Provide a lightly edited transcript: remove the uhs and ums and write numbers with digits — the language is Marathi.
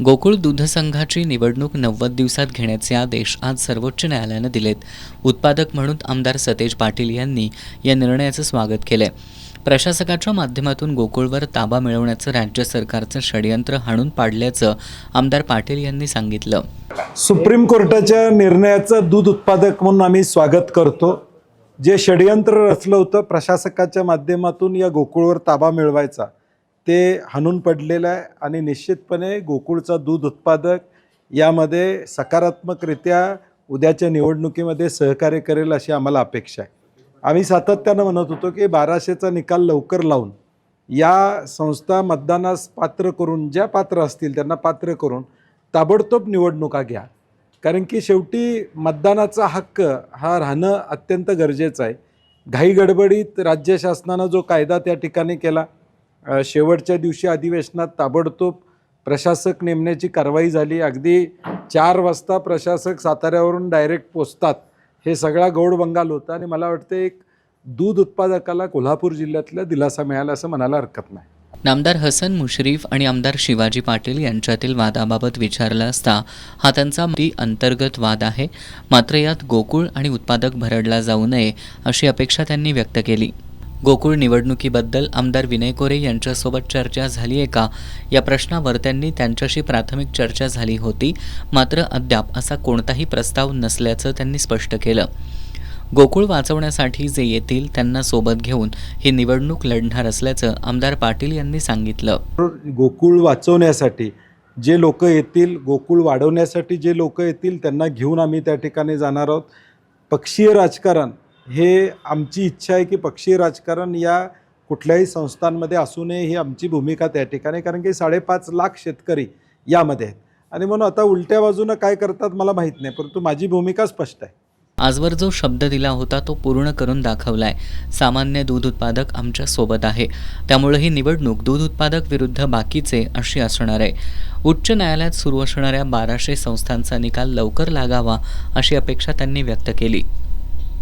गोकुळ दूध संघाची निवडणूक 90 दिवसात घेण्याचे आदेश आज सर्वोच्च न्यायालयानं दिलेत. उत्पादक म्हणून आमदार सतेज पाटील यांनी या निर्णयाचं स्वागत केलंय. प्रशासकाच्या माध्यमातून गोकुळवर ताबा मिळवण्याचं राज्य सरकारचं षडयंत्र हाणून पाडल्याचं आमदार पाटील यांनी सांगितलं. सुप्रीम कोर्टाच्या निर्णयाचं दूध उत्पादक म्हणून आम्ही स्वागत करतो. जे षडयंत्र रचलं होतं प्रशासकाच्या माध्यमातून या गोकुळवर ताबा मिळवायचा ते हाणून पडलेलं आहे आणि निश्चितपणे गोकुळचा दूध उत्पादक यामध्ये सकारात्मकरित्या उद्याच्या निवडणुकीमध्ये सहकार्य करेल अशी आम्हाला अपेक्षा आहे. आम्ही सातत्यानं म्हणत होतो की 1200चा निकाल लवकर लावून या संस्था मतदानास पात्र करून ज्या पात्र असतील त्यांना पात्र करून ताबडतोब निवडणुका घ्या. कारण की शेवटी मतदानाचा हक्क हा राहणं अत्यंत गरजेचं आहे. घाई गडबडीत राज्य शासनानं जो कायदा त्या ठिकाणी केला, शेवटच्या दिवशी अधिवेशनात ताबडतोब प्रशासक नेमण्याची कारवाई झाली. अगदी 4 वाजता प्रशासक साताऱ्यावरून डायरेक्ट पोचतात, हे सगळा गौड बंगाल होता आणि मला वाटतं एक दूध उत्पादकाला कोल्हापूर जिल्ह्यातला दिलासा मिळाला असं म्हणायला हरकत नाही. नामदार हसन मुश्रीफ आणि आमदार शिवाजी पाटील यांच्यातील वादाबाबत विचारलं असता हा त्यांचा अंतर्गत वाद आहे, मात्र यात गोकुळ आणि उत्पादक भरडला जाऊ नये अशी अपेक्षा त्यांनी व्यक्त केली. गोकुळ निवडणुकीबद्दल आमदार विनय कोरे यांच्यासोबत चर्चा झाली आहे का या प्रश्नावर त्यांनी त्यांच्याशी प्राथमिक चर्चा झाली होती, मात्र अद्याप असा कोणताही प्रस्ताव नसल्याचं त्यांनी स्पष्ट केलं. गोकुळ वाचवण्यासाठी जे येतील त्यांना सोबत घेऊन ही निवडणूक लढणार असल्याचं आमदार पाटील यांनी सांगितलं. गोकुळ वाचवण्यासाठी जे लोक येतील, गोकुळ वाढवण्यासाठी जे लोक येतील त्यांना घेऊन आम्ही त्या ठिकाणी जाणार आहोत. पक्षीय राजकारण हे आमची इच्छा आहे की पक्षीय राजकारण या कुठल्याही संस्थांमध्ये असू नये ही आमची भूमिका त्या ठिकाणी. कारण की 5.5 लाख शेतकरी यामध्ये आहेत आणि म्हणून आता उलट्या बाजूनं काय करतात मला माहीत नाही, परंतु माझी भूमिका स्पष्ट आहे. आजवर जो शब्द दिला होता तो पूर्ण करून दाखवलाय. सामान्य दूध उत्पादक आमच्या सोबत आहे, त्यामुळे ही निवडणूक दूध उत्पादक विरुद्ध बाकीचे अशी असणार आहे. उच्च न्यायालयात सुरू असणाऱ्या 1200 संस्थांचा निकाल लवकर लागावा अशी अपेक्षा त्यांनी व्यक्त केली.